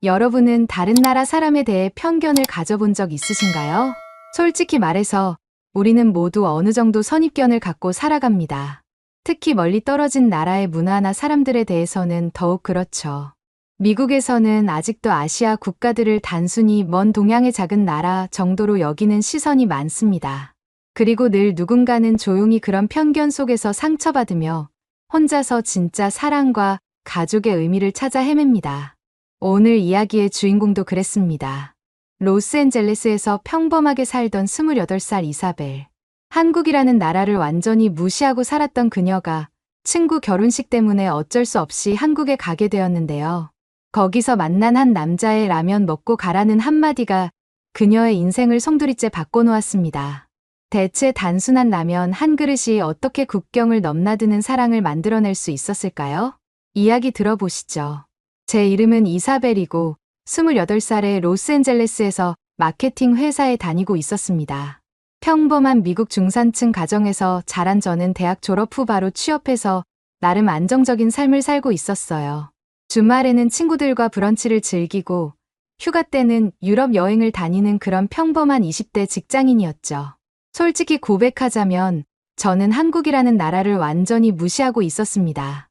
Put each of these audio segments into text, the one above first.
여러분은 다른 나라 사람에 대해 편견을 가져본 적 있으신가요? 솔직히 말해서 우리는 모두 어느 정도 선입견을 갖고 살아갑니다. 특히 멀리 떨어진 나라의 문화나 사람들에 대해서는 더욱 그렇죠. 미국에서는 아직도 아시아 국가들을 단순히 먼 동양의 작은 나라 정도로 여기는 시선이 많습니다. 그리고 늘 누군가는 조용히 그런 편견 속에서 상처받으며 혼자서 진짜 사랑과 가족의 의미를 찾아 헤맵니다. 오늘 이야기의 주인공도 그랬습니다. 로스앤젤레스에서 평범하게 살던 28살 이사벨. 한국이라는 나라를 완전히 무시하고 살았던 그녀가 친구 결혼식 때문에 어쩔 수 없이 한국에 가게 되었는데요. 거기서 만난 한 남자의 라면 먹고 가라는 한마디가 그녀의 인생을 송두리째 바꿔놓았습니다. 대체 단순한 라면 한 그릇이 어떻게 국경을 넘나드는 사랑을 만들어낼 수 있었을까요? 이야기 들어보시죠. 제 이름은 이사벨이고 28살에 로스앤젤레스에서 마케팅 회사에 다니고 있었습니다. 평범한 미국 중산층 가정에서 자란 저는 대학 졸업 후 바로 취업해서 나름 안정적인 삶을 살고 있었어요. 주말에는 친구들과 브런치를 즐기고 휴가 때는 유럽 여행을 다니는 그런 평범한 20대 직장인이었죠. 솔직히 고백하자면 저는 한국이라는 나라를 완전히 무시하고 있었습니다.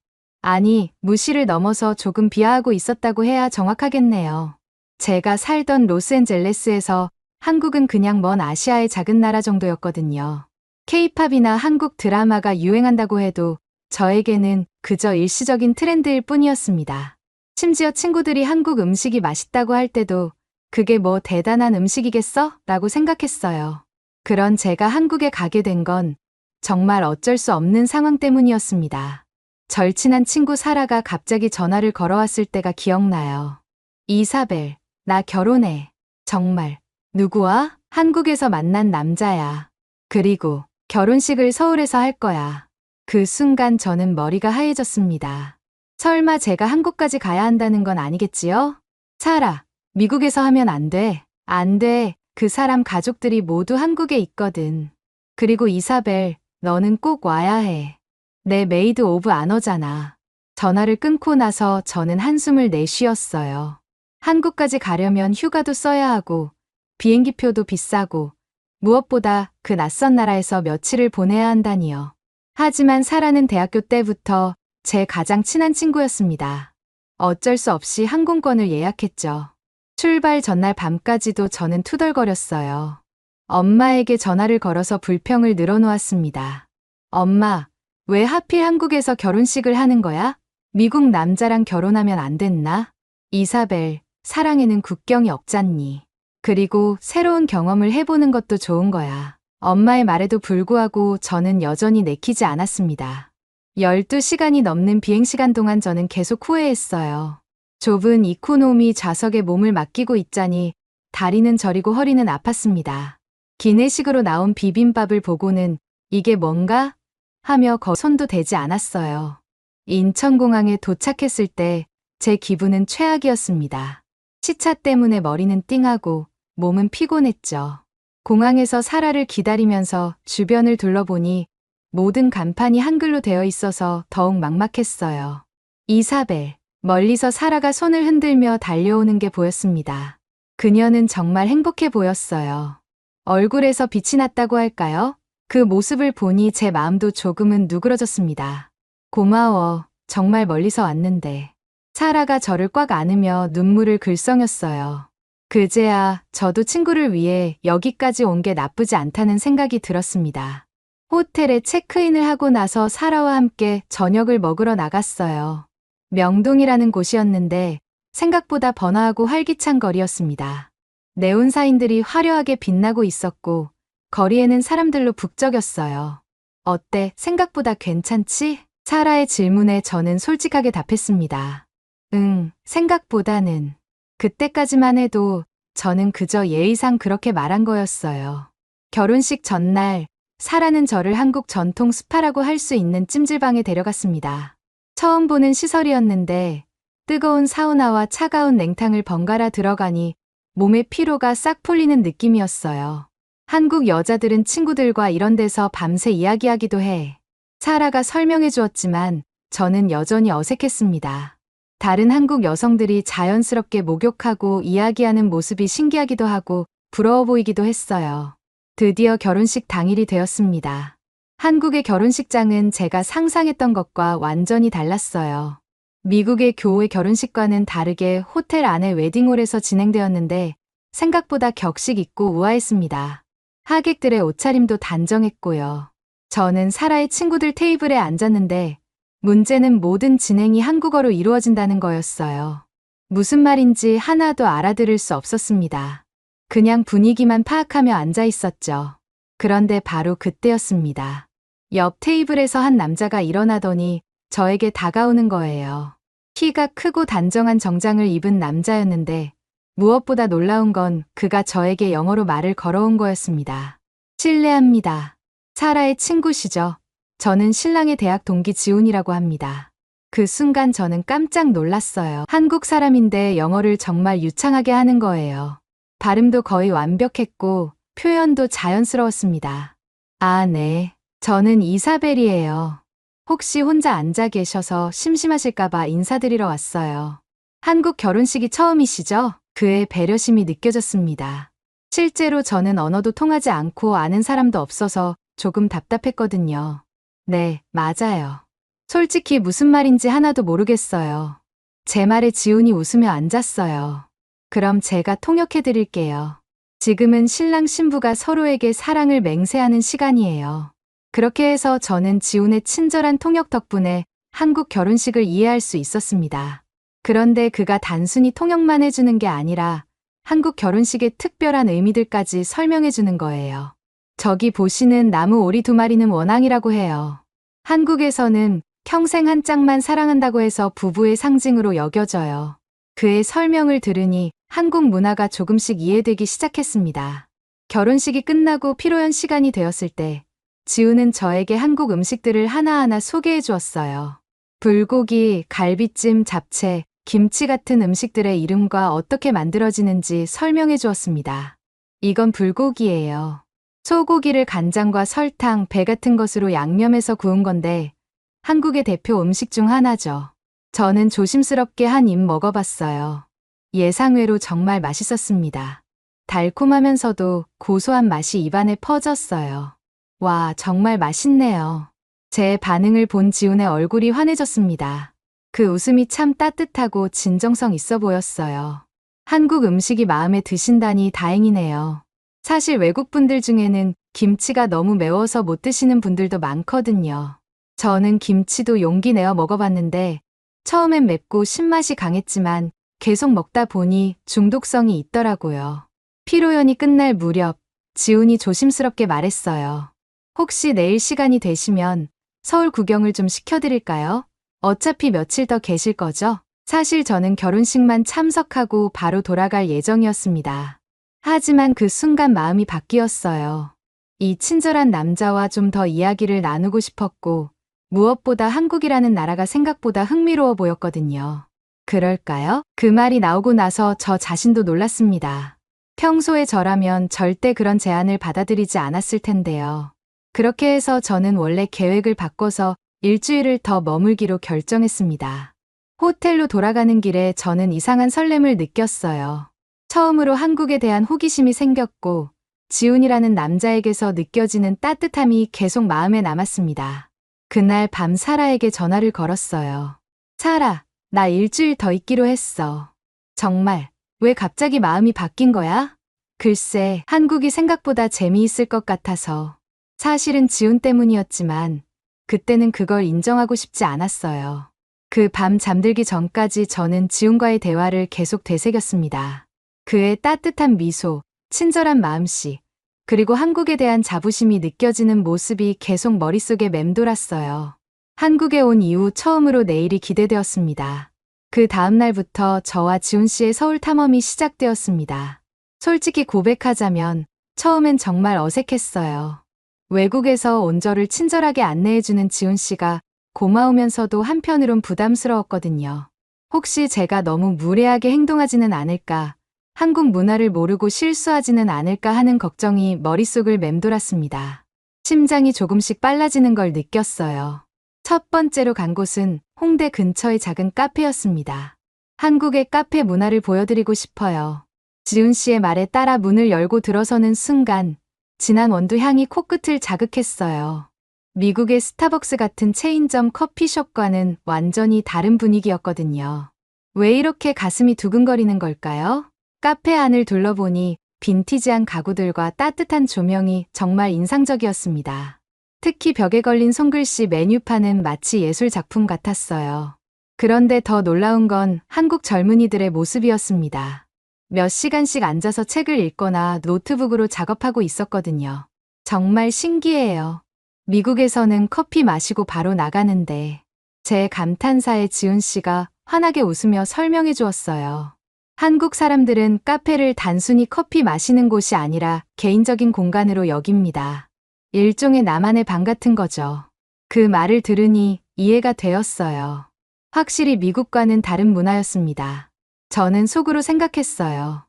아니, 무시를 넘어서 조금 비하하고 있었다고 해야 정확하겠네요. 제가 살던 로스앤젤레스에서 한국은 그냥 먼 아시아의 작은 나라 정도였거든요. K-팝이나 한국 드라마가 유행한다고 해도 저에게는 그저 일시적인 트렌드일 뿐이었습니다. 심지어 친구들이 한국 음식이 맛있다고 할 때도 그게 뭐 대단한 음식이겠어? 라고 생각했어요. 그런 제가 한국에 가게 된 건 정말 어쩔 수 없는 상황 때문이었습니다. 절친한 친구 사라가 갑자기 전화를 걸어왔을 때가 기억나요. 이사벨, 나 결혼해. 정말. 누구와? 한국에서 만난 남자야. 그리고 결혼식을 서울에서 할 거야. 그 순간 저는 머리가 하얘졌습니다. 설마 제가 한국까지 가야 한다는 건 아니겠지요? 사라, 미국에서 하면 안 돼. 안 돼. 그 사람 가족들이 모두 한국에 있거든. 그리고 이사벨, 너는 꼭 와야 해. 내 메이드 오브 아너잖아. 전화를 끊고 나서 저는 한숨을 내쉬었어요. 한국까지 가려면 휴가도 써야 하고 비행기표도 비싸고 무엇보다 그 낯선 나라에서 며칠을 보내야 한다니요. 하지만 사라는 대학교 때부터 제 가장 친한 친구였습니다. 어쩔 수 없이 항공권을 예약했죠. 출발 전날 밤까지도 저는 투덜거렸어요. 엄마에게 전화를 걸어서 불평을 늘어놓았습니다. 엄마, 왜 하필 한국에서 결혼식을 하는 거야? 미국 남자랑 결혼하면 안 됐나? 이사벨, 사랑에는 국경이 없잖니. 그리고 새로운 경험을 해보는 것도 좋은 거야. 엄마의 말에도 불구하고 저는 여전히 내키지 않았습니다. 12시간이 넘는 비행시간 동안 저는 계속 후회했어요. 좁은 이코노미 좌석에 몸을 맡기고 있자니 다리는 저리고 허리는 아팠습니다. 기내식으로 나온 비빔밥을 보고는 이게 뭔가? 하며 손도 대지 않았어요. 인천공항에 도착했을 때 제 기분은 최악이었습니다. 시차 때문에 머리는 띵하고 몸은 피곤했죠. 공항에서 사라를 기다리면서 주변을 둘러보니 모든 간판이 한글로 되어 있어서 더욱 막막했어요. 이사벨, 멀리서 사라가 손을 흔들며 달려오는 게 보였습니다. 그녀는 정말 행복해 보였어요. 얼굴에서 빛이 났다고 할까요? 그 모습을 보니 제 마음도 조금은 누그러졌습니다. 고마워. 정말 멀리서 왔는데. 사라가 저를 꽉 안으며 눈물을 글썽였어요. 그제야 저도 친구를 위해 여기까지 온 게 나쁘지 않다는 생각이 들었습니다. 호텔에 체크인을 하고 나서 사라와 함께 저녁을 먹으러 나갔어요. 명동이라는 곳이었는데 생각보다 번화하고 활기찬 거리였습니다. 네온사인들이 화려하게 빛나고 있었고 거리에는 사람들로 북적였어요. 어때? 생각보다 괜찮지? 사라의 질문에 저는 솔직하게 답했습니다. 응, 생각보다는. 그때까지만 해도 저는 그저 예의상 그렇게 말한 거였어요. 결혼식 전날 사라는 저를 한국 전통 스파라고 할 수 있는 찜질방에 데려갔습니다. 처음 보는 시설이었는데 뜨거운 사우나와 차가운 냉탕을 번갈아 들어가니 몸의 피로가 싹 풀리는 느낌이었어요. 한국 여자들은 친구들과 이런 데서 밤새 이야기하기도 해. 사라가 설명해 주었지만 저는 여전히 어색했습니다. 다른 한국 여성들이 자연스럽게 목욕하고 이야기하는 모습이 신기하기도 하고 부러워 보이기도 했어요. 드디어 결혼식 당일이 되었습니다. 한국의 결혼식장은 제가 상상했던 것과 완전히 달랐어요. 미국의 교회 결혼식과는 다르게 호텔 안의 웨딩홀에서 진행되었는데 생각보다 격식 있고 우아했습니다. 하객들의 옷차림도 단정했고요. 저는 사라의 친구들 테이블에 앉았는데 문제는 모든 진행이 한국어로 이루어진다는 거였어요. 무슨 말인지 하나도 알아들을 수 없었습니다. 그냥 분위기만 파악하며 앉아 있었죠. 그런데 바로 그때였습니다. 옆 테이블에서 한 남자가 일어나더니 저에게 다가오는 거예요. 키가 크고 단정한 정장을 입은 남자였는데 무엇보다 놀라운 건 그가 저에게 영어로 말을 걸어온 거였습니다. 실례합니다. 사라의 친구시죠? 저는 신랑의 대학 동기 지훈이라고 합니다. 그 순간 저는 깜짝 놀랐어요. 한국 사람인데 영어를 정말 유창하게 하는 거예요. 발음도 거의 완벽했고 표현도 자연스러웠습니다. 아, 네. 저는 이사벨이에요. 혹시 혼자 앉아 계셔서 심심하실까봐 인사드리러 왔어요. 한국 결혼식이 처음이시죠? 그의 배려심이 느껴졌습니다. 실제로 저는 언어도 통하지 않고 아는 사람도 없어서 조금 답답했거든요. 네, 맞아요. 솔직히 무슨 말인지 하나도 모르겠어요. 제 말에 지훈이 웃으며 앉았어요. 그럼 제가 통역해 드릴게요. 지금은 신랑 신부가 서로에게 사랑을 맹세하는 시간이에요. 그렇게 해서 저는 지훈의 친절한 통역 덕분에 한국 결혼식을 이해할 수 있었습니다. 그런데 그가 단순히 통역만 해주는 게 아니라 한국 결혼식의 특별한 의미들까지 설명해 주는 거예요. 저기 보시는 나무 오리 2마리는 원앙이라고 해요. 한국에서는 평생 한 짝만 사랑한다고 해서 부부의 상징으로 여겨져요. 그의 설명을 들으니 한국 문화가 조금씩 이해되기 시작했습니다. 결혼식이 끝나고 피로연 시간이 되었을 때 지우는 저에게 한국 음식들을 하나하나 소개해 주었어요. 불고기, 갈비찜, 잡채, 김치 같은 음식들의 이름과 어떻게 만들어지는지 설명해 주었습니다. 이건 불고기예요. 소고기를 간장과 설탕, 배 같은 것으로 양념해서 구운 건데 한국의 대표 음식 중 하나죠. 저는 조심스럽게 한 입 먹어봤어요. 예상외로 정말 맛있었습니다. 달콤하면서도 고소한 맛이 입안에 퍼졌어요. 와, 정말 맛있네요. 제 반응을 본 지훈의 얼굴이 환해졌습니다. 그 웃음이 참 따뜻하고 진정성 있어 보였어요. 한국 음식이 마음에 드신다니 다행이네요. 사실 외국분들 중에는 김치가 너무 매워서 못 드시는 분들도 많거든요. 저는 김치도 용기 내어 먹어봤는데 처음엔 맵고 신맛이 강했지만 계속 먹다 보니 중독성이 있더라고요. 피로연이 끝날 무렵 지훈이 조심스럽게 말했어요. 혹시 내일 시간이 되시면 서울 구경을 좀 시켜드릴까요? 어차피 며칠 더 계실 거죠? 사실 저는 결혼식만 참석하고 바로 돌아갈 예정이었습니다. 하지만 그 순간 마음이 바뀌었어요. 이 친절한 남자와 좀 더 이야기를 나누고 싶었고 무엇보다 한국이라는 나라가 생각보다 흥미로워 보였거든요. 그럴까요? 그 말이 나오고 나서 저 자신도 놀랐습니다. 평소에 저라면 절대 그런 제안을 받아들이지 않았을 텐데요. 그렇게 해서 저는 원래 계획을 바꿔서 일주일을 더 머물기로 결정했습니다. 호텔로 돌아가는 길에 저는 이상한 설렘을 느꼈어요. 처음으로 한국에 대한 호기심이 생겼고 지훈이라는 남자에게서 느껴지는 따뜻함이 계속 마음에 남았습니다. 그날 밤 사라에게 전화를 걸었어요. 사라, 나 일주일 더 있기로 했어. 정말, 왜 갑자기 마음이 바뀐 거야? 글쎄, 한국이 생각보다 재미있을 것 같아서. 사실은 지훈 때문이었지만 그때는 그걸 인정하고 싶지 않았어요. 그 밤 잠들기 전까지 저는 지훈과의 대화를 계속 되새겼습니다. 그의 따뜻한 미소, 친절한 마음씨, 그리고 한국에 대한 자부심이 느껴지는 모습이 계속 머릿속에 맴돌았어요. 한국에 온 이후 처음으로 내일이 기대되었습니다. 그 다음 날부터 저와 지훈 씨의 서울 탐험이 시작되었습니다. 솔직히 고백하자면 처음엔 정말 어색했어요. 외국에서 온 저를 친절하게 안내해주는 지훈 씨가 고마우면서도 한편으론 부담스러웠거든요. 혹시 제가 너무 무례하게 행동하지는 않을까, 한국 문화를 모르고 실수하지는 않을까 하는 걱정이 머릿속을 맴돌았습니다. 심장이 조금씩 빨라지는 걸 느꼈어요. 첫 번째로 간 곳은 홍대 근처의 작은 카페였습니다. 한국의 카페 문화를 보여드리고 싶어요. 지훈 씨의 말에 따라 문을 열고 들어서는 순간 진한 원두 향이 코끝을 자극했어요. 미국의 스타벅스 같은 체인점 커피숍과는 완전히 다른 분위기였거든요. 왜 이렇게 가슴이 두근거리는 걸까요? 카페 안을 둘러보니 빈티지한 가구들과 따뜻한 조명이 정말 인상적이었습니다. 특히 벽에 걸린 손글씨 메뉴판은 마치 예술 작품 같았어요. 그런데 더 놀라운 건 한국 젊은이들의 모습이었습니다. 몇 시간씩 앉아서 책을 읽거나 노트북으로 작업하고 있었거든요. 정말 신기해요. 미국에서는 커피 마시고 바로 나가는데 제 감탄사에 지훈 씨가 환하게 웃으며 설명해 주었어요. 한국 사람들은 카페를 단순히 커피 마시는 곳이 아니라 개인적인 공간으로 여깁니다. 일종의 나만의 방 같은 거죠. 그 말을 들으니 이해가 되었어요. 확실히 미국과는 다른 문화였습니다. 저는 속으로 생각했어요.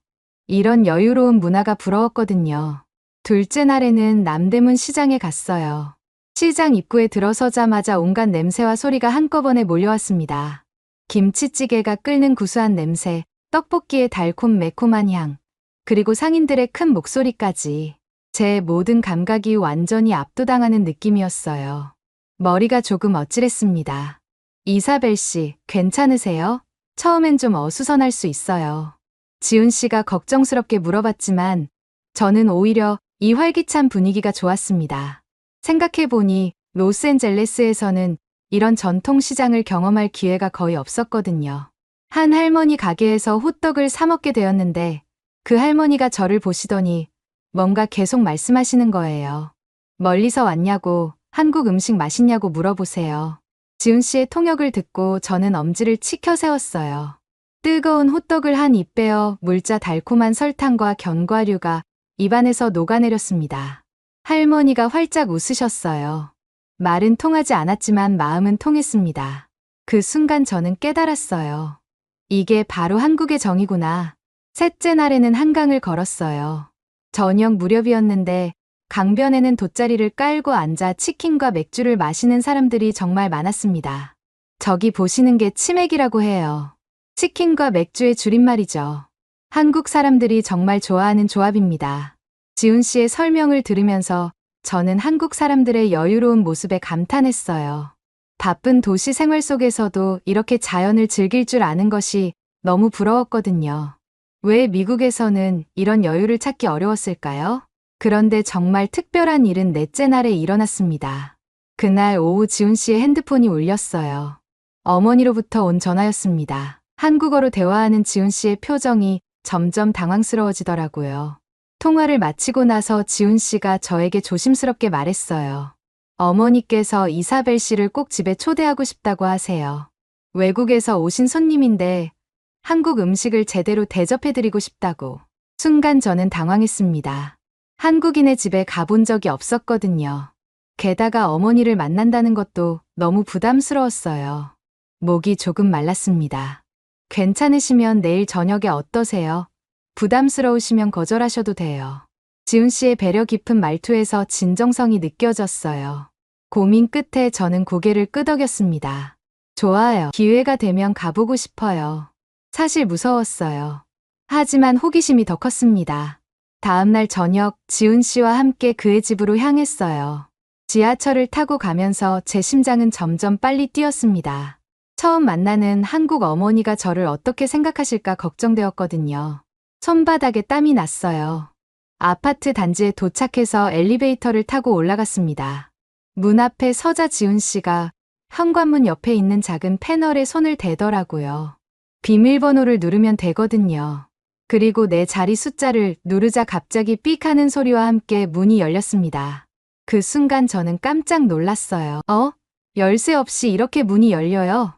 이런 여유로운 문화가 부러웠거든요. 둘째 날에는 남대문 시장에 갔어요. 시장 입구에 들어서자마자 온갖 냄새와 소리가 한꺼번에 몰려왔습니다. 김치찌개가 끓는 구수한 냄새, 떡볶이의 달콤매콤한 향, 그리고 상인들의 큰 목소리까지 제 모든 감각이 완전히 압도당하는 느낌이었어요. 머리가 조금 어찔했습니다. 이사벨 씨, 괜찮으세요? 처음엔 좀 어수선할 수 있어요. 지훈 씨가 걱정스럽게 물어봤지만 저는 오히려 이 활기찬 분위기가 좋았습니다. 생각해보니 로스앤젤레스에서는 이런 전통시장을 경험할 기회가 거의 없었거든요. 한 할머니 가게에서 호떡을 사 먹게 되었는데 그 할머니가 저를 보시더니 뭔가 계속 말씀하시는 거예요. 멀리서 왔냐고, 한국 음식 맛있냐고 물어보세요. 지훈 씨의 통역을 듣고 저는 엄지를 치켜 세웠어요. 뜨거운 호떡을 한 입 빼어 물자 달콤한 설탕과 견과류가 입안에서 녹아내렸습니다. 할머니가 활짝 웃으셨어요. 말은 통하지 않았지만 마음은 통했습니다. 그 순간 저는 깨달았어요. 이게 바로 한국의 정이구나. 셋째 날에는 한강을 걸었어요. 저녁 무렵이었는데 강변에는 돗자리를 깔고 앉아 치킨과 맥주를 마시는 사람들이 정말 많았습니다. 저기 보시는 게 치맥이라고 해요. 치킨과 맥주의 줄임말이죠. 한국 사람들이 정말 좋아하는 조합입니다. 지훈 씨의 설명을 들으면서 저는 한국 사람들의 여유로운 모습에 감탄했어요. 바쁜 도시 생활 속에서도 이렇게 자연을 즐길 줄 아는 것이 너무 부러웠거든요. 왜 미국에서는 이런 여유를 찾기 어려웠을까요? 그런데 정말 특별한 일은 넷째 날에 일어났습니다. 그날 오후 지훈 씨의 핸드폰이 울렸어요. 어머니로부터 온 전화였습니다. 한국어로 대화하는 지훈 씨의 표정이 점점 당황스러워지더라고요. 통화를 마치고 나서 지훈 씨가 저에게 조심스럽게 말했어요. 어머니께서 이사벨 씨를 꼭 집에 초대하고 싶다고 하세요. 외국에서 오신 손님인데 한국 음식을 제대로 대접해드리고 싶다고. 순간 저는 당황했습니다. 한국인의 집에 가본 적이 없었거든요. 게다가 어머니를 만난다는 것도 너무 부담스러웠어요. 목이 조금 말랐습니다. 괜찮으시면 내일 저녁에 어떠세요? 부담스러우시면 거절하셔도 돼요. 지훈 씨의 배려 깊은 말투에서 진정성이 느껴졌어요. 고민 끝에 저는 고개를 끄덕였습니다. 좋아요. 기회가 되면 가보고 싶어요. 사실 무서웠어요. 하지만 호기심이 더 컸습니다. 다음날 저녁 지훈 씨와 함께 그의 집으로 향했어요. 지하철을 타고 가면서 제 심장은 점점 빨리 뛰었습니다. 처음 만나는 한국 어머니가 저를 어떻게 생각하실까 걱정되었거든요. 손바닥에 땀이 났어요. 아파트 단지에 도착해서 엘리베이터를 타고 올라갔습니다. 문 앞에 서자 지훈 씨가 현관문 옆에 있는 작은 패널에 손을 대더라고요. 비밀번호를 누르면 되거든요. 그리고 내 자리 숫자를 누르자 갑자기 삑 하는 소리와 함께 문이 열렸습니다. 그 순간 저는 깜짝 놀랐어요. 열쇠 없이 이렇게 문이 열려요?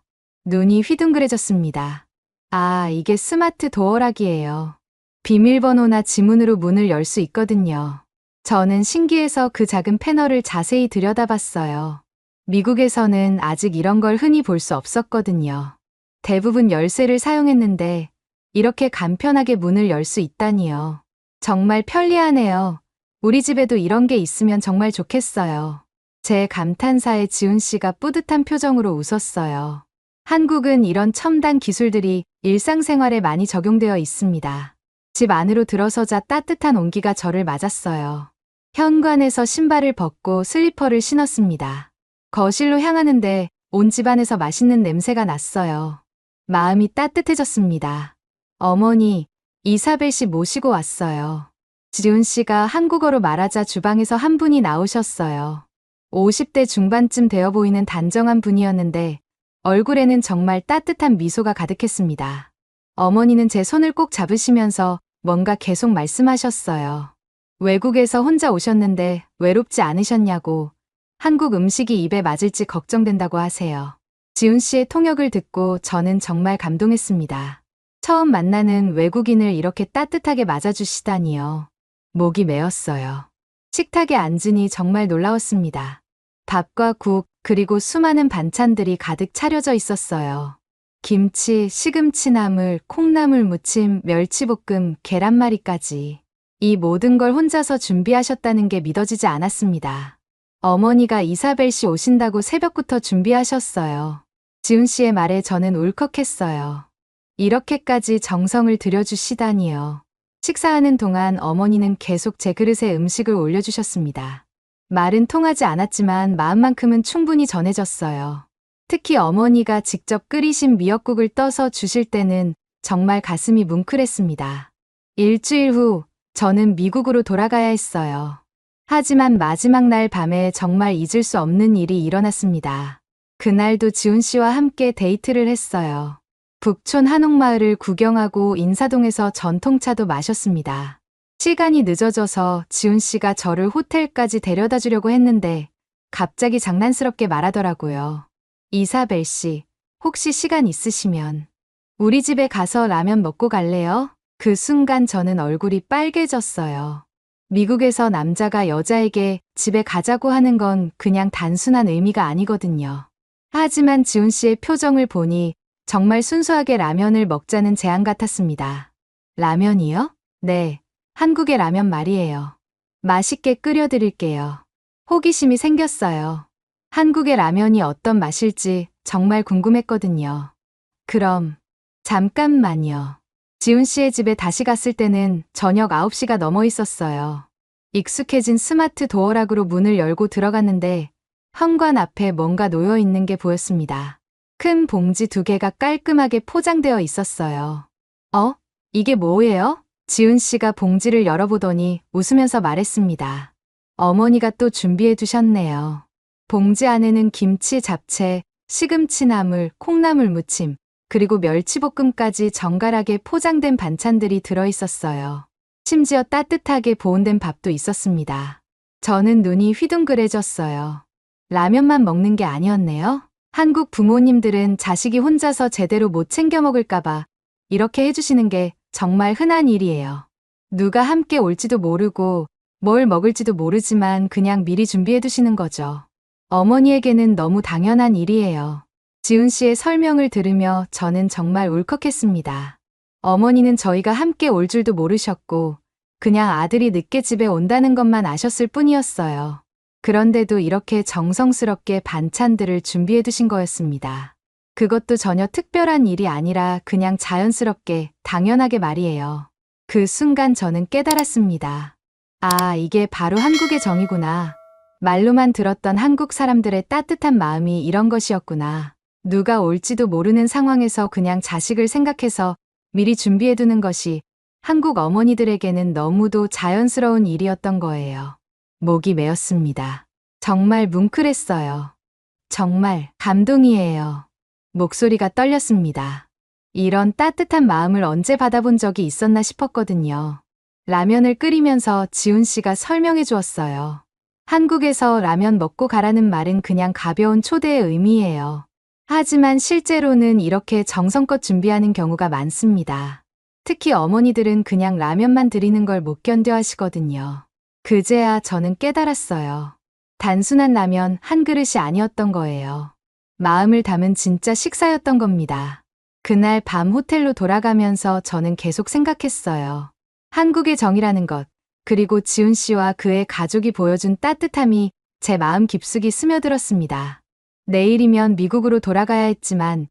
눈이 휘둥그레졌습니다. 아, 이게 스마트 도어락이에요. 비밀번호나 지문으로 문을 열 수 있거든요. 저는 신기해서 그 작은 패널을 자세히 들여다봤어요. 미국에서는 아직 이런 걸 흔히 볼 수 없었거든요. 대부분 열쇠를 사용했는데 이렇게 간편하게 문을 열 수 있다니요. 정말 편리하네요. 우리 집에도 이런 게 있으면 정말 좋겠어요. 제 감탄사에 지훈 씨가 뿌듯한 표정으로 웃었어요. 한국은 이런 첨단 기술들이 일상생활에 많이 적용되어 있습니다. 집 안으로 들어서자 따뜻한 온기가 저를 맞았어요. 현관에서 신발을 벗고 슬리퍼를 신었습니다. 거실로 향하는데 온 집안에서 맛있는 냄새가 났어요. 마음이 따뜻해졌습니다. 어머니, 이사벨 씨 모시고 왔어요. 지훈 씨가 한국어로 말하자 주방에서 한 분이 나오셨어요. 50대 중반쯤 되어 보이는 단정한 분이었는데 얼굴에는 정말 따뜻한 미소가 가득했습니다. 어머니는 제 손을 꼭 잡으시면서 뭔가 계속 말씀하셨어요. 외국에서 혼자 오셨는데 외롭지 않으셨냐고, 한국 음식이 입에 맞을지 걱정된다고 하세요. 지훈 씨의 통역을 듣고 저는 정말 감동했습니다. 처음 만나는 외국인을 이렇게 따뜻하게 맞아주시다니요. 목이 메었어요. 식탁에 앉으니 정말 놀라웠습니다. 밥과 국, 그리고 수많은 반찬들이 가득 차려져 있었어요. 김치, 시금치나물, 콩나물 무침, 멸치볶음, 계란말이까지. 이 모든 걸 혼자서 준비하셨다는 게 믿어지지 않았습니다. 어머니가 이사벨 씨 오신다고 새벽부터 준비하셨어요. 지훈 씨의 말에 저는 울컥했어요. 이렇게까지 정성을 들여주시다니요. 식사하는 동안 어머니는 계속 제 그릇에 음식을 올려주셨습니다. 말은 통하지 않았지만 마음만큼은 충분히 전해졌어요. 특히 어머니가 직접 끓이신 미역국을 떠서 주실 때는 정말 가슴이 뭉클했습니다. 일주일 후 저는 미국으로 돌아가야 했어요. 하지만 마지막 날 밤에 정말 잊을 수 없는 일이 일어났습니다. 그날도 지훈 씨와 함께 데이트를 했어요. 북촌 한옥마을을 구경하고 인사동에서 전통차도 마셨습니다. 시간이 늦어져서 지훈 씨가 저를 호텔까지 데려다 주려고 했는데 갑자기 장난스럽게 말하더라고요. 이사벨 씨, 혹시 시간 있으시면 우리 집에 가서 라면 먹고 갈래요? 그 순간 저는 얼굴이 빨개졌어요. 미국에서 남자가 여자에게 집에 가자고 하는 건 그냥 단순한 의미가 아니거든요. 하지만 지훈 씨의 표정을 보니 정말 순수하게 라면을 먹자는 제안 같았습니다. 라면이요? 네. 한국의 라면 말이에요. 맛있게 끓여드릴게요. 호기심이 생겼어요. 한국의 라면이 어떤 맛일지 정말 궁금했거든요. 그럼 잠깐만요. 지훈 씨의 집에 다시 갔을 때는 저녁 9시가 넘어 있었어요. 익숙해진 스마트 도어락으로 문을 열고 들어갔는데 현관 앞에 뭔가 놓여 있는 게 보였습니다. 큰 봉지 2개가 깔끔하게 포장되어 있었어요. 이게 뭐예요? 지훈 씨가 봉지를 열어보더니 웃으면서 말했습니다. 어머니가 또 준비해 두셨네요. 봉지 안에는 김치, 잡채, 시금치나물, 콩나물 무침, 그리고 멸치볶음까지 정갈하게 포장된 반찬들이 들어있었어요. 심지어 따뜻하게 보온된 밥도 있었습니다. 저는 눈이 휘둥그레졌어요. 라면만 먹는 게 아니었네요. 한국 부모님들은 자식이 혼자서 제대로 못 챙겨 먹을까봐 이렇게 해주시는 게 정말 흔한 일이에요. 누가 함께 올지도 모르고 뭘 먹을지도 모르지만 그냥 미리 준비해 두시는 거죠. 어머니에게는 너무 당연한 일이에요. 지훈 씨의 설명을 들으며 저는 정말 울컥했습니다. 어머니는 저희가 함께 올 줄도 모르셨고 그냥 아들이 늦게 집에 온다는 것만 아셨을 뿐이었어요. 그런데도 이렇게 정성스럽게 반찬들을 준비해 두신 거였습니다. 그것도 전혀 특별한 일이 아니라 그냥 자연스럽게, 당연하게 말이에요. 그 순간 저는 깨달았습니다. 아, 이게 바로 한국의 정이구나. 말로만 들었던 한국 사람들의 따뜻한 마음이 이런 것이었구나. 누가 올지도 모르는 상황에서 그냥 자식을 생각해서 미리 준비해두는 것이 한국 어머니들에게는 너무도 자연스러운 일이었던 거예요. 목이 메었습니다. 정말 뭉클했어요. 정말 감동이에요. 목소리가 떨렸습니다. 이런 따뜻한 마음을 언제 받아본 적이 있었나 싶었거든요. 라면을 끓이면서 지훈 씨가 설명해 주었어요. 한국에서 라면 먹고 가라는 말은 그냥 가벼운 초대의 의미예요. 하지만 실제로는 이렇게 정성껏 준비하는 경우가 많습니다. 특히 어머니들은 그냥 라면만 드리는 걸 못 견뎌 하시거든요. 그제야 저는 깨달았어요. 단순한 라면 한 그릇이 아니었던 거예요. 마음을 담은 진짜 식사였던 겁니다. 그날 밤 호텔로 돌아가면서 저는 계속 생각했어요. 한국의 정이라는 것, 그리고 지훈 씨와 그의 가족이 보여준 따뜻함이 제 마음 깊숙이 스며들었습니다. 내일이면 미국으로 돌아가야 했지만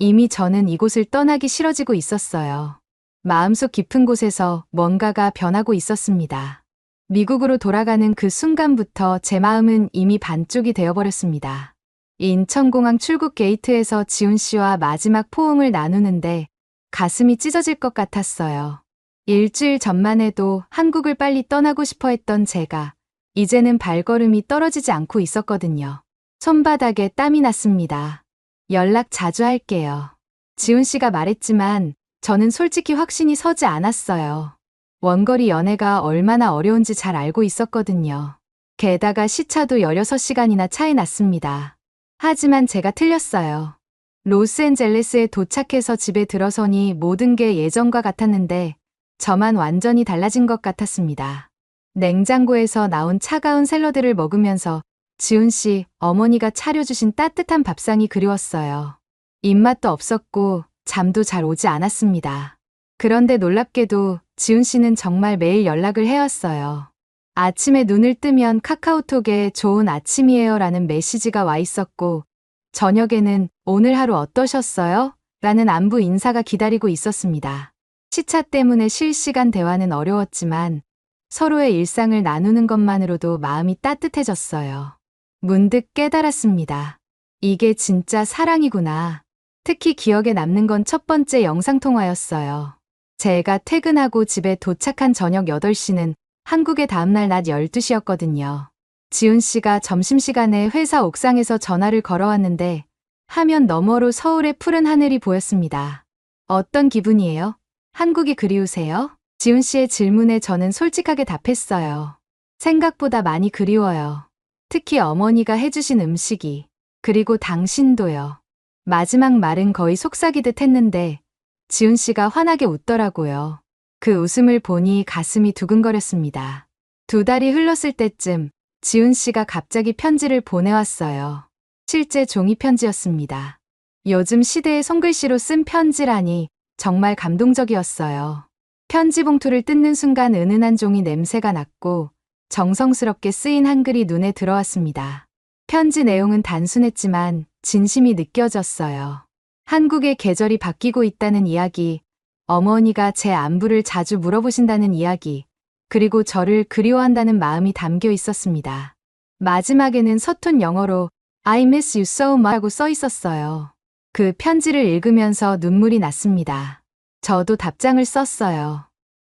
이미 저는 이곳을 떠나기 싫어지고 있었어요. 마음속 깊은 곳에서 뭔가가 변하고 있었습니다. 미국으로 돌아가는 그 순간부터 제 마음은 이미 반쪽이 되어버렸습니다. 인천공항 출국 게이트에서 지훈 씨와 마지막 포옹을 나누는데 가슴이 찢어질 것 같았어요. 일주일 전만 해도 한국을 빨리 떠나고 싶어 했던 제가 이제는 발걸음이 떨어지지 않고 있었거든요. 손바닥에 땀이 났습니다. 연락 자주 할게요. 지훈 씨가 말했지만 저는 솔직히 확신이 서지 않았어요. 원거리 연애가 얼마나 어려운지 잘 알고 있었거든요. 게다가 시차도 16시간이나 차이 났습니다. 하지만 제가 틀렸어요. 로스앤젤레스에 도착해서 집에 들어서니 모든 게 예전과 같았는데 저만 완전히 달라진 것 같았습니다. 냉장고에서 나온 차가운 샐러드를 먹으면서 지훈 씨 어머니가 차려주신 따뜻한 밥상이 그리웠어요. 입맛도 없었고 잠도 잘 오지 않았습니다. 그런데 놀랍게도 지훈 씨는 정말 매일 연락을 해왔어요. 아침에 눈을 뜨면 카카오톡에 좋은 아침이에요 라는 메시지가 와 있었고 저녁에는 오늘 하루 어떠셨어요? 라는 안부 인사가 기다리고 있었습니다. 시차 때문에 실시간 대화는 어려웠지만 서로의 일상을 나누는 것만으로도 마음이 따뜻해졌어요. 문득 깨달았습니다. 이게 진짜 사랑이구나. 특히 기억에 남는 건 첫 번째 영상통화였어요. 제가 퇴근하고 집에 도착한 저녁 8시는 한국의 다음날 낮 12시였거든요. 지훈 씨가 점심시간에 회사 옥상에서 전화를 걸어왔는데 화면 너머로 서울의 푸른 하늘이 보였습니다. 어떤 기분이에요? 한국이 그리우세요? 지훈 씨의 질문에 저는 솔직하게 답했어요. 생각보다 많이 그리워요. 특히 어머니가 해주신 음식이. 그리고 당신도요. 마지막 말은 거의 속삭이듯 했는데 지훈 씨가 환하게 웃더라고요. 그 웃음을 보니 가슴이 두근거렸습니다. 2달이 흘렀을 때쯤 지훈 씨가 갑자기 편지를 보내왔어요. 실제 종이 편지였습니다. 요즘 시대의 손글씨로 쓴 편지라니 정말 감동적이었어요. 편지 봉투를 뜯는 순간 은은한 종이 냄새가 났고 정성스럽게 쓰인 한글이 눈에 들어왔습니다. 편지 내용은 단순했지만 진심이 느껴졌어요. 한국의 계절이 바뀌고 있다는 이야기, 어머니가 제 안부를 자주 물어보신다는 이야기, 그리고 저를 그리워한다는 마음이 담겨 있었습니다. 마지막에는 서툰 영어로 I miss you so much라고 써 있었어요. 그 편지를 읽으면서 눈물이 났습니다. 저도 답장을 썼어요.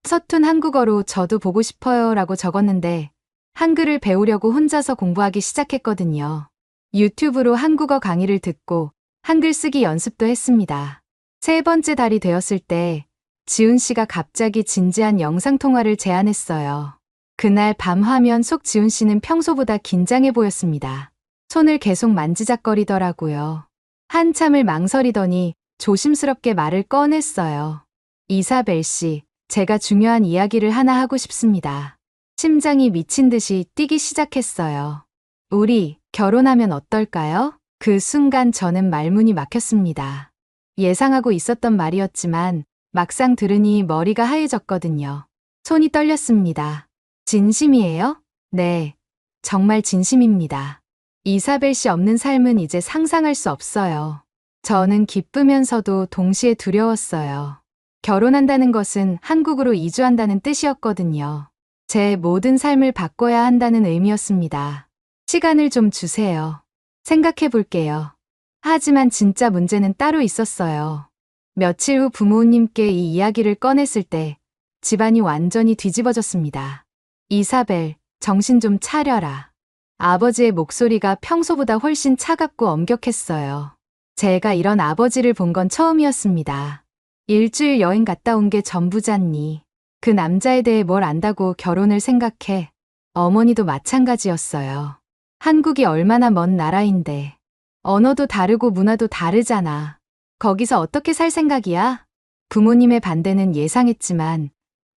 서툰 한국어로 저도 보고 싶어요 라고 적었는데 한글을 배우려고 혼자서 공부하기 시작했거든요. 유튜브로 한국어 강의를 듣고 한글 쓰기 연습도 했습니다. 3번째 달이 되었을 때 지훈 씨가 갑자기 진지한 영상통화를 제안했어요. 그날 밤 화면 속 지훈 씨는 평소보다 긴장해 보였습니다. 손을 계속 만지작거리더라고요. 한참을 망설이더니 조심스럽게 말을 꺼냈어요. 이사벨 씨, 제가 중요한 이야기를 하나 하고 싶습니다. 심장이 미친 듯이 뛰기 시작했어요. 우리 결혼하면 어떨까요? 그 순간 저는 말문이 막혔습니다. 예상하고 있었던 말이었지만 막상 들으니 머리가 하얘졌거든요. 손이 떨렸습니다. 진심이에요? 네, 정말 진심입니다. 이사벨 씨 없는 삶은 이제 상상할 수 없어요. 저는 기쁘면서도 동시에 두려웠어요. 결혼한다는 것은 한국으로 이주한다는 뜻이었거든요. 제 모든 삶을 바꿔야 한다는 의미였습니다. 시간을 좀 주세요. 생각해 볼게요. 하지만 진짜 문제는 따로 있었어요. 며칠 후 부모님께 이 이야기를 꺼냈을 때 집안이 완전히 뒤집어졌습니다. 이사벨, 정신 좀 차려라. 아버지의 목소리가 평소보다 훨씬 차갑고 엄격했어요. 제가 이런 아버지를 본 건 처음이었습니다. 일주일 여행 갔다 온 게 전부잖니. 그 남자에 대해 뭘 안다고 결혼을 생각해. 어머니도 마찬가지였어요. 한국이 얼마나 먼 나라인데. 언어도 다르고 문화도 다르잖아. 거기서 어떻게 살 생각이야? 부모님의 반대는 예상했지만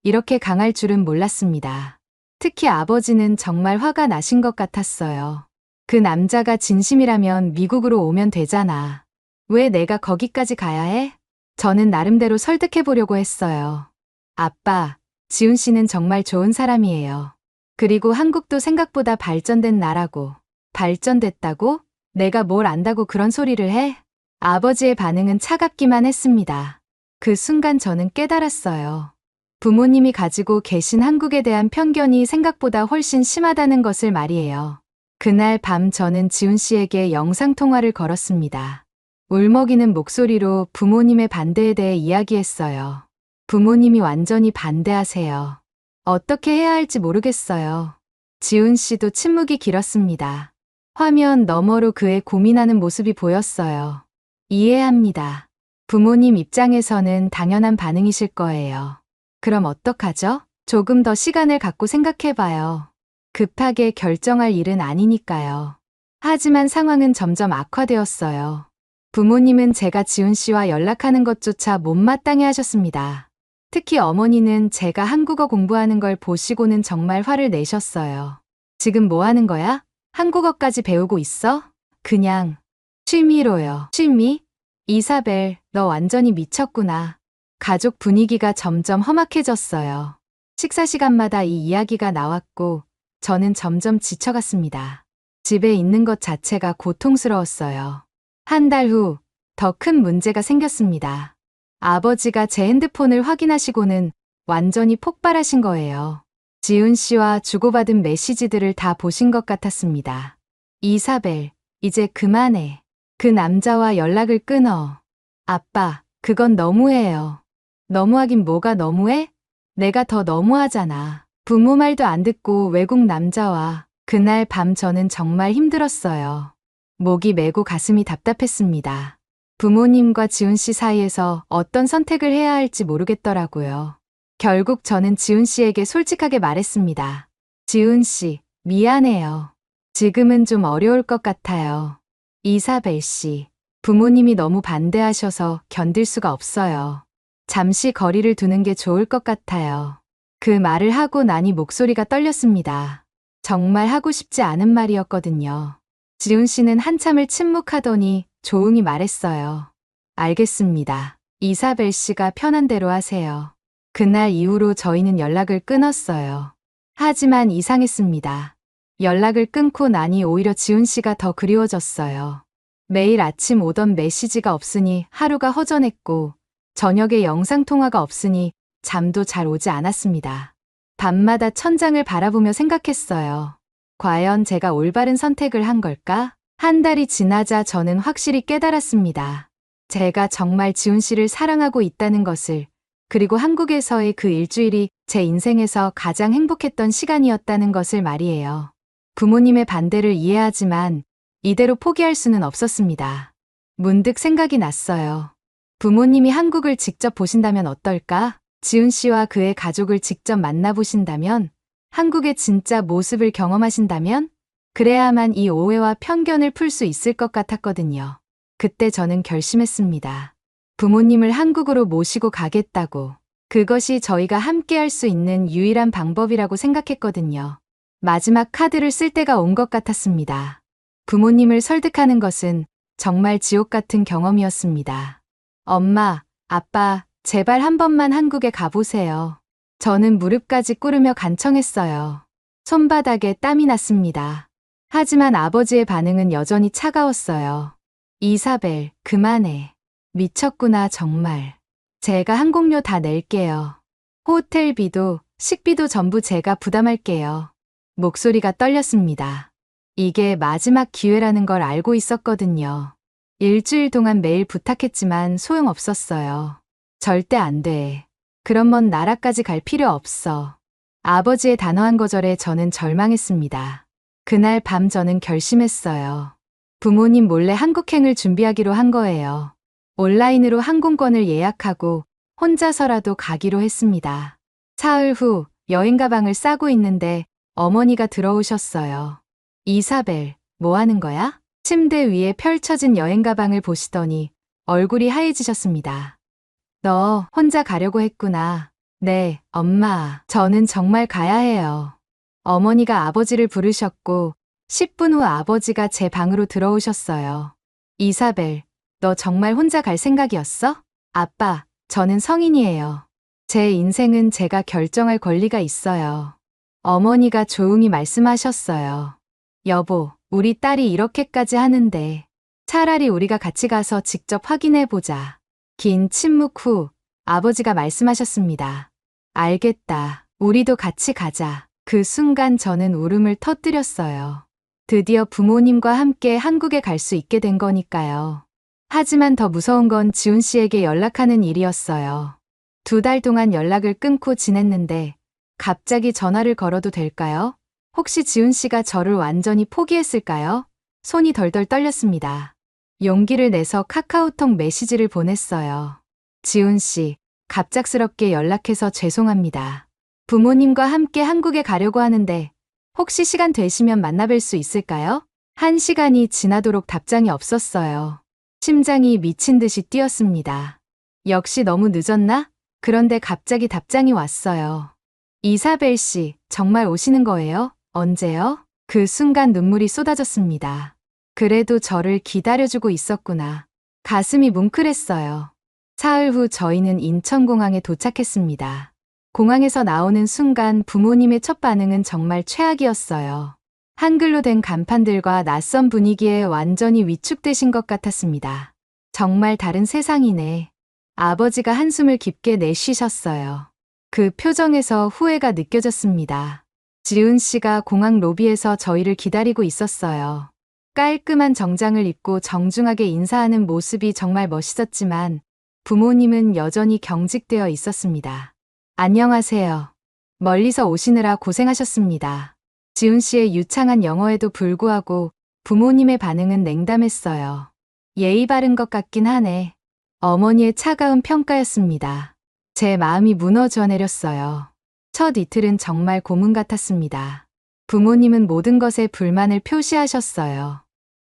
이렇게 강할 줄은 몰랐습니다. 특히 아버지는 정말 화가 나신 것 같았어요. 그 남자가 진심이라면 미국으로 오면 되잖아. 왜 내가 거기까지 가야 해? 저는 나름대로 설득해 보려고 했어요. 아빠, 지훈 씨는 정말 좋은 사람이에요. 그리고 한국도 생각보다 발전된 나라고. 발전됐다고? 내가 뭘 안다고 그런 소리를 해? 아버지의 반응은 차갑기만 했습니다. 그 순간 저는 깨달았어요. 부모님이 가지고 계신 한국에 대한 편견이 생각보다 훨씬 심하다는 것을 말이에요. 그날 밤 저는 지훈 씨에게 영상통화를 걸었습니다. 울먹이는 목소리로 부모님의 반대에 대해 이야기했어요. 부모님이 완전히 반대하세요. 어떻게 해야 할지 모르겠어요. 지훈 씨도 침묵이 길었습니다. 화면 너머로 그의 고민하는 모습이 보였어요. 이해합니다. 부모님 입장에서는 당연한 반응이실 거예요. 그럼 어떡하죠? 조금 더 시간을 갖고 생각해봐요. 급하게 결정할 일은 아니니까요. 하지만 상황은 점점 악화되었어요. 부모님은 제가 지훈 씨와 연락하는 것조차 못마땅해 하셨습니다. 특히 어머니는 제가 한국어 공부하는 걸 보시고는 정말 화를 내셨어요. 지금 뭐 하는 거야? 한국어까지 배우고 있어? 그냥 취미로요. 취미? 이사벨, 너 완전히 미쳤구나. 가족 분위기가 점점 험악해졌어요. 식사 시간마다 이 이야기가 나왔고 저는 점점 지쳐갔습니다. 집에 있는 것 자체가 고통스러웠어요. 한 달 후 더 큰 문제가 생겼습니다. 아버지가 제 핸드폰을 확인하시고는 완전히 폭발하신 거예요. 지훈 씨와 주고받은 메시지들을 다 보신 것 같았습니다. 이사벨, 이제 그만해. 그 남자와 연락을 끊어. 아빠, 그건 너무해요. 너무하긴 뭐가 너무해? 내가 더 너무하잖아. 부모 말도 안 듣고 외국 남자와. 그날 밤 저는 정말 힘들었어요. 목이 메고 가슴이 답답했습니다. 부모님과 지훈 씨 사이에서 어떤 선택을 해야 할지 모르겠더라고요. 결국 저는 지훈 씨에게 솔직하게 말했습니다. 지훈 씨, 미안해요. 지금은 좀 어려울 것 같아요. 이사벨 씨, 부모님이 너무 반대하셔서 견딜 수가 없어요. 잠시 거리를 두는 게 좋을 것 같아요. 그 말을 하고 나니 목소리가 떨렸습니다. 정말 하고 싶지 않은 말이었거든요. 지훈 씨는 한참을 침묵하더니 조용히 말했어요. 알겠습니다. 이사벨 씨가 편한 대로 하세요. 그날 이후로 저희는 연락을 끊었어요. 하지만 이상했습니다. 연락을 끊고 나니 오히려 지훈 씨가 더 그리워졌어요. 매일 아침 오던 메시지가 없으니 하루가 허전했고 저녁에 영상통화가 없으니 잠도 잘 오지 않았습니다. 밤마다 천장을 바라보며 생각했어요. 과연 제가 올바른 선택을 한 걸까? 한 달이 지나자 저는 확실히 깨달았습니다. 제가 정말 지훈 씨를 사랑하고 있다는 것을, 그리고 한국에서의 그 일주일이 제 인생에서 가장 행복했던 시간이었다는 것을 말이에요. 부모님의 반대를 이해하지만 이대로 포기할 수는 없었습니다. 문득 생각이 났어요. 부모님이 한국을 직접 보신다면 어떨까? 지훈 씨와 그의 가족을 직접 만나보신다면, 한국의 진짜 모습을 경험하신다면, 그래야만 이 오해와 편견을 풀 수 있을 것 같았거든요. 그때 저는 결심했습니다. 부모님을 한국으로 모시고 가겠다고. 그것이 저희가 함께 할 수 있는 유일한 방법이라고 생각했거든요. 마지막 카드를 쓸 때가 온 것 같았습니다. 부모님을 설득하는 것은 정말 지옥 같은 경험이었습니다. 엄마, 아빠, 제발 한 번만 한국에 가보세요. 저는 무릎까지 꿇으며 간청했어요. 손바닥에 땀이 났습니다. 하지만 아버지의 반응은 여전히 차가웠어요. 이사벨, 그만해. 미쳤구나, 정말. 제가 항공료 다 낼게요. 호텔비도, 식비도 전부 제가 부담할게요. 목소리가 떨렸습니다. 이게 마지막 기회라는 걸 알고 있었거든요. 일주일 동안 매일 부탁했지만 소용없었어요. 절대 안 돼. 그런 먼 나라까지 갈 필요 없어. 아버지의 단호한 거절에 저는 절망했습니다. 그날 밤 저는 결심했어요. 부모님 몰래 한국행을 준비하기로 한 거예요. 온라인으로 항공권을 예약하고 혼자서라도 가기로 했습니다. 사흘 후 여행 가방을 싸고 있는데 어머니가 들어오셨어요. 이사벨, 뭐 하는 거야? 침대 위에 펼쳐진 여행 가방을 보시더니 얼굴이 하얘지셨습니다. 너 혼자 가려고 했구나. 네, 엄마. 저는 정말 가야 해요. 어머니가 아버지를 부르셨고 10분 후 아버지가 제 방으로 들어오셨어요. 이사벨, 너 정말 혼자 갈 생각이었어? 아빠, 저는 성인이에요. 제 인생은 제가 결정할 권리가 있어요. 어머니가 조용히 말씀하셨어요. 여보, 우리 딸이 이렇게까지 하는데 차라리 우리가 같이 가서 직접 확인해 보자. 긴 침묵 후 아버지가 말씀하셨습니다. 알겠다. 우리도 같이 가자. 그 순간 저는 울음을 터뜨렸어요. 드디어 부모님과 함께 한국에 갈 수 있게 된 거니까요. 하지만 더 무서운 건 지훈 씨에게 연락하는 일이었어요. 2달 동안 연락을 끊고 지냈는데 갑자기 전화를 걸어도 될까요? 혹시 지훈 씨가 저를 완전히 포기했을까요? 손이 덜덜 떨렸습니다. 용기를 내서 카카오톡 메시지를 보냈어요. 지훈 씨, 갑작스럽게 연락해서 죄송합니다. 부모님과 함께 한국에 가려고 하는데 혹시 시간 되시면 만나뵐 수 있을까요? 1시간이 지나도록 답장이 없었어요. 심장이 미친 듯이 뛰었습니다. 역시 너무 늦었나? 그런데 갑자기 답장이 왔어요. 이사벨 씨, 정말 오시는 거예요? 언제요? 그 순간 눈물이 쏟아졌습니다. 그래도 저를 기다려주고 있었구나. 가슴이 뭉클했어요. 사흘 후 저희는 인천공항에 도착했습니다. 공항에서 나오는 순간 부모님의 첫 반응은 정말 최악이었어요. 한글로 된 간판들과 낯선 분위기에 완전히 위축되신 것 같았습니다. 정말 다른 세상이네. 아버지가 한숨을 깊게 내쉬셨어요. 그 표정에서 후회가 느껴졌습니다. 지훈 씨가 공항 로비에서 저희를 기다리고 있었어요. 깔끔한 정장을 입고 정중하게 인사하는 모습이 정말 멋있었지만 부모님은 여전히 경직되어 있었습니다. 안녕하세요. 멀리서 오시느라 고생하셨습니다. 지훈 씨의 유창한 영어에도 불구하고 부모님의 반응은 냉담했어요. 예의 바른 것 같긴 하네. 어머니의 차가운 평가였습니다. 제 마음이 무너져 내렸어요. 첫 이틀은 정말 고문 같았습니다. 부모님은 모든 것에 불만을 표시하셨어요.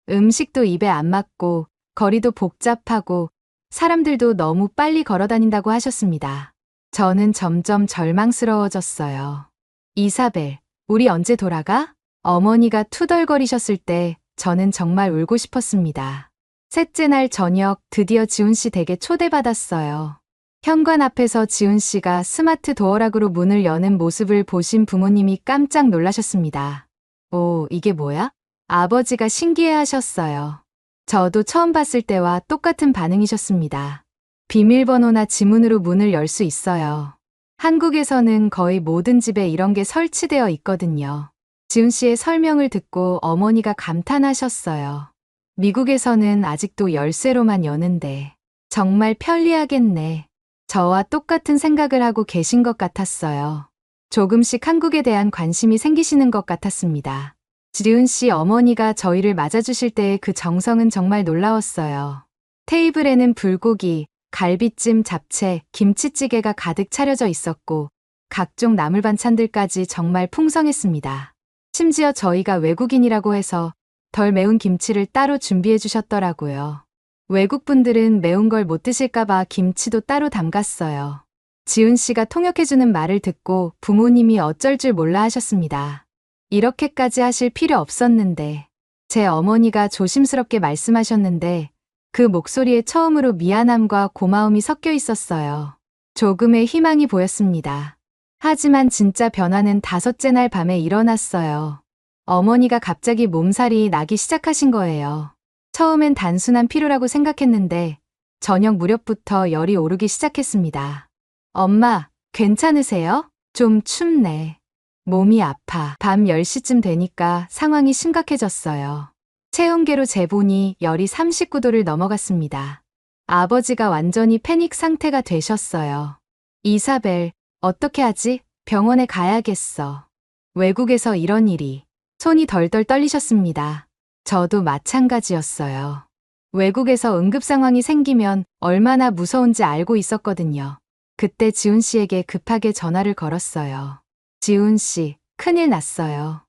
음식도 입에 안 맞고 거리도 복잡하고 사람들도 너무 빨리 걸어 다닌다고 하셨습니다. 저는 점점 절망스러워졌어요. 이사벨, 우리 언제 돌아가? 어머니가 투덜거리셨을 때 저는 정말 울고 싶었습니다. 셋째 날 저녁 드디어 지훈 씨 댁에 초대받았어요. 현관 앞에서 지훈 씨가 스마트 도어락으로 문을 여는 모습을 보신 부모님이 깜짝 놀라셨습니다. 오, 이게 뭐야? 아버지가 신기해하셨어요. 저도 처음 봤을 때와 똑같은 반응이셨습니다. 비밀번호나 지문으로 문을 열 수 있어요. 한국에서는 거의 모든 집에 이런 게 설치되어 있거든요. 지훈 씨의 설명을 듣고 어머니가 감탄하셨어요. 미국에서는 아직도 열쇠로만 여는데 정말 편리하겠네. 저와 똑같은 생각을 하고 계신 것 같았어요. 조금씩 한국에 대한 관심이 생기시는 것 같았습니다. 지훈 씨 어머니가 저희를 맞아주실 때의 그 정성은 정말 놀라웠어요. 테이블에는 불고기, 갈비찜, 잡채, 김치찌개가 가득 차려져 있었고 각종 나물 반찬들까지 정말 풍성했습니다. 심지어 저희가 외국인이라고 해서 덜 매운 김치를 따로 준비해 주셨더라고요. 외국 분들은 매운 걸 못 드실까봐 김치도 따로 담갔어요. 지훈 씨가 통역해주는 말을 듣고 부모님이 어쩔 줄 몰라 하셨습니다. 이렇게까지 하실 필요 없었는데. 제 어머니가 조심스럽게 말씀하셨는데 그 목소리에 처음으로 미안함과 고마움이 섞여 있었어요. 조금의 희망이 보였습니다. 하지만 진짜 변화는 5째 날 밤에 일어났어요. 어머니가 갑자기 몸살이 나기 시작하신 거예요. 처음엔 단순한 피로라고 생각했는데 저녁 무렵부터 열이 오르기 시작했습니다. 엄마, 괜찮으세요? 좀 춥네. 몸이 아파. 밤 10시쯤 되니까 상황이 심각해졌어요. 체온계로 재보니 열이 39도를 넘어갔습니다. 아버지가 완전히 패닉 상태가 되셨어요. 이사벨, 어떻게 하지? 병원에 가야겠어. 외국에서 이런 일이. 손이 덜덜 떨리셨습니다. 저도 마찬가지였어요. 외국에서 응급 상황이 생기면 얼마나 무서운지 알고 있었거든요. 그때 지훈 씨에게 급하게 전화를 걸었어요. 지훈 씨, 큰일 났어요.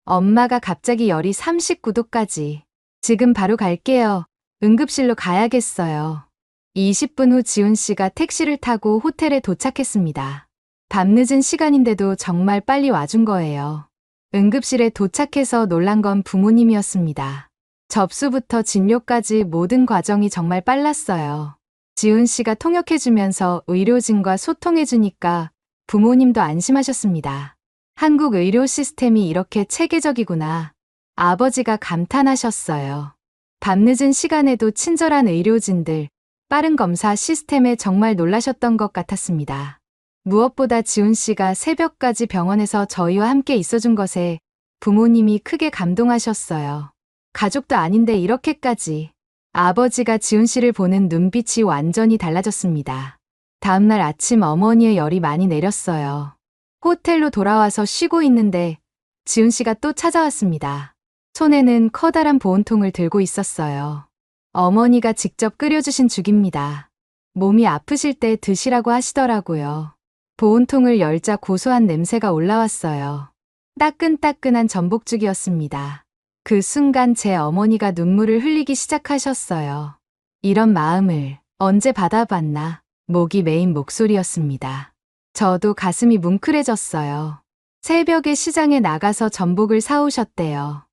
엄마가 갑자기 열이 39도까지. 지금 바로 갈게요. 응급실로 가야겠어요. 20분 후 지훈 씨가 택시를 타고 호텔에 도착했습니다. 밤늦은 시간인데도 정말 빨리 와준 거예요. 응급실에 도착해서 놀란 건 부모님이었습니다. 접수부터 진료까지 모든 과정이 정말 빨랐어요. 지훈 씨가 통역해주면서 의료진과 소통해주니까 부모님도 안심하셨습니다. 한국 의료 시스템이 이렇게 체계적이구나. 아버지가 감탄하셨어요. 밤늦은 시간에도 친절한 의료진들, 빠른 검사 시스템에 정말 놀라셨던 것 같았습니다. 무엇보다 지훈 씨가 새벽까지 병원에서 저희와 함께 있어준 것에 부모님이 크게 감동하셨어요. 가족도 아닌데 이렇게까지. 아버지가 지훈 씨를 보는 눈빛이 완전히 달라졌습니다. 다음날 아침 어머니의 열이 많이 내렸어요. 호텔로 돌아와서 쉬고 있는데 지훈 씨가 또 찾아왔습니다. 손에는 커다란 보온통을 들고 있었어요. 어머니가 직접 끓여주신 죽입니다. 몸이 아프실 때 드시라고 하시더라고요. 보온통을 열자 고소한 냄새가 올라왔어요. 따끈따끈한 전복죽이었습니다. 그 순간 제 어머니가 눈물을 흘리기 시작하셨어요. 이런 마음을 언제 받아봤나. 목이 메인 목소리였습니다. 저도 가슴이 뭉클해졌어요. 새벽에 시장에 나가서 전복을 사오셨대요.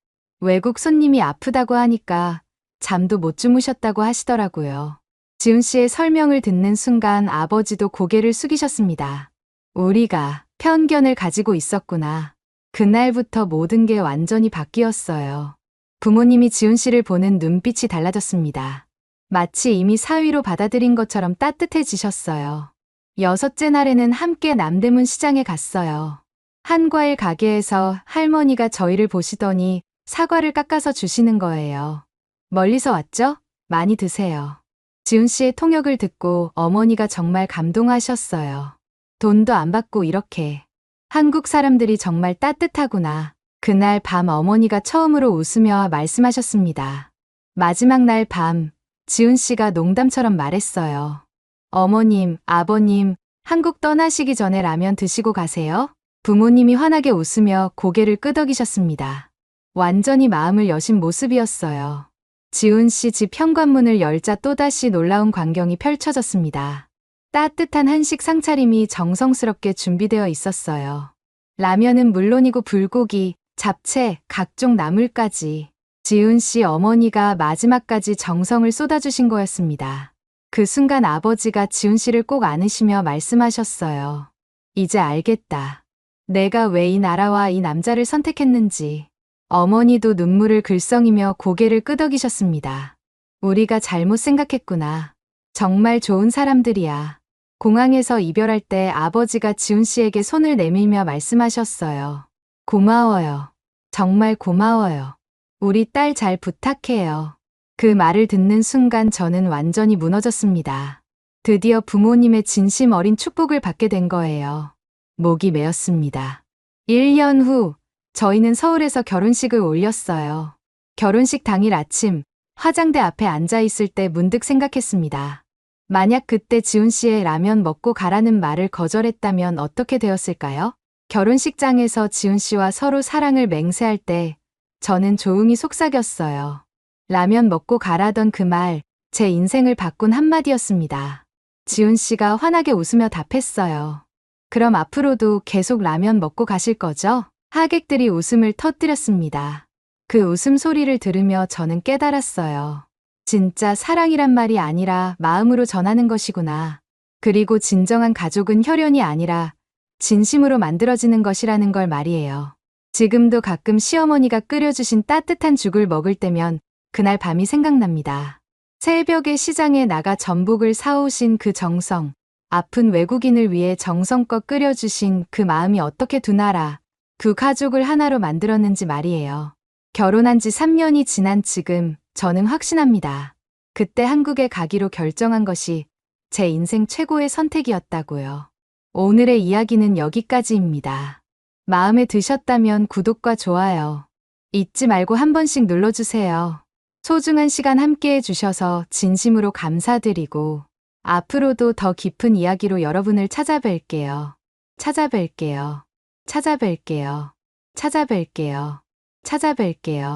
외국 손님이 아프다고 하니까 잠도 못 주무셨다고 하시더라고요. 지훈 씨의 설명을 듣는 순간 아버지도 고개를 숙이셨습니다. 우리가 편견을 가지고 있었구나. 그날부터 모든 게 완전히 바뀌었어요. 부모님이 지훈 씨를 보는 눈빛이 달라졌습니다. 마치 이미 사위로 받아들인 것처럼 따뜻해지셨어요. 6째 날에는 함께 남대문 시장에 갔어요. 한과일 가게에서 할머니가 저희를 보시더니 사과를 깎아서 주시는 거예요. 멀리서 왔죠? 많이 드세요. 지훈 씨의 통역을 듣고 어머니가 정말 감동하셨어요. 돈도 안 받고 이렇게. 한국 사람들이 정말 따뜻하구나. 그날 밤 어머니가 처음으로 웃으며 말씀하셨습니다. 마지막 날 밤, 지훈 씨가 농담처럼 말했어요. 어머님, 아버님, 한국 떠나시기 전에 라면 드시고 가세요? 부모님이 환하게 웃으며 고개를 끄덕이셨습니다. 완전히 마음을 여신 모습이었어요. 지훈 씨 집 현관문을 열자 또다시 놀라운 광경이 펼쳐졌습니다. 따뜻한 한식 상차림이 정성스럽게 준비되어 있었어요. 라면은 물론이고 불고기, 잡채, 각종 나물까지. 지훈 씨 어머니가 마지막까지 정성을 쏟아주신 거였습니다. 그 순간 아버지가 지훈 씨를 꼭 안으시며 말씀하셨어요. 이제 알겠다. 내가 왜 이 나라와 이 남자를 선택했는지. 어머니도 눈물을 글썽이며 고개를 끄덕이셨습니다. 우리가 잘못 생각했구나. 정말 좋은 사람들이야. 공항에서 이별할 때 아버지가 지훈 씨에게 손을 내밀며 말씀하셨어요. 고마워요. 정말 고마워요. 우리 딸 잘 부탁해요. 그 말을 듣는 순간 저는 완전히 무너졌습니다. 드디어 부모님의 진심 어린 축복을 받게 된 거예요. 목이 메었습니다. 1년 후 저희는 서울에서 결혼식을 올렸어요. 결혼식 당일 아침 화장대 앞에 앉아 있을 때 문득 생각했습니다. 만약 그때 지훈 씨의 라면 먹고 가라는 말을 거절했다면 어떻게 되었을까요? 결혼식장에서 지훈 씨와 서로 사랑을 맹세할 때 저는 조용히 속삭였어요. 라면 먹고 가라던 그 말, 제 인생을 바꾼 한마디였습니다. 지훈 씨가 환하게 웃으며 답했어요. 그럼 앞으로도 계속 라면 먹고 가실 거죠? 하객들이 웃음을 터뜨렸습니다. 그 웃음소리를 들으며 저는 깨달았어요. 진짜 사랑이란 말이 아니라 마음으로 전하는 것이구나. 그리고 진정한 가족은 혈연이 아니라 진심으로 만들어지는 것이라는 걸 말이에요. 지금도 가끔 시어머니가 끓여주신 따뜻한 죽을 먹을 때면 그날 밤이 생각납니다. 새벽에 시장에 나가 전복을 사오신 그 정성, 아픈 외국인을 위해 정성껏 끓여주신 그 마음이 어떻게 두 나라, 두 가족을 하나로 만들었는지 말이에요. 결혼한 지 3년이 지난 지금 저는 확신합니다. 그때 한국에 가기로 결정한 것이 제 인생 최고의 선택이었다고요. 오늘의 이야기는 여기까지입니다. 마음에 드셨다면 구독과 좋아요 잊지 말고 한 번씩 눌러주세요. 소중한 시간 함께 해주셔서 진심으로 감사드리고 앞으로도 더 깊은 이야기로 여러분을 찾아뵐게요. 찾아뵐게요. 찾아뵐게요. 찾아뵐게요. 찾아뵐게요.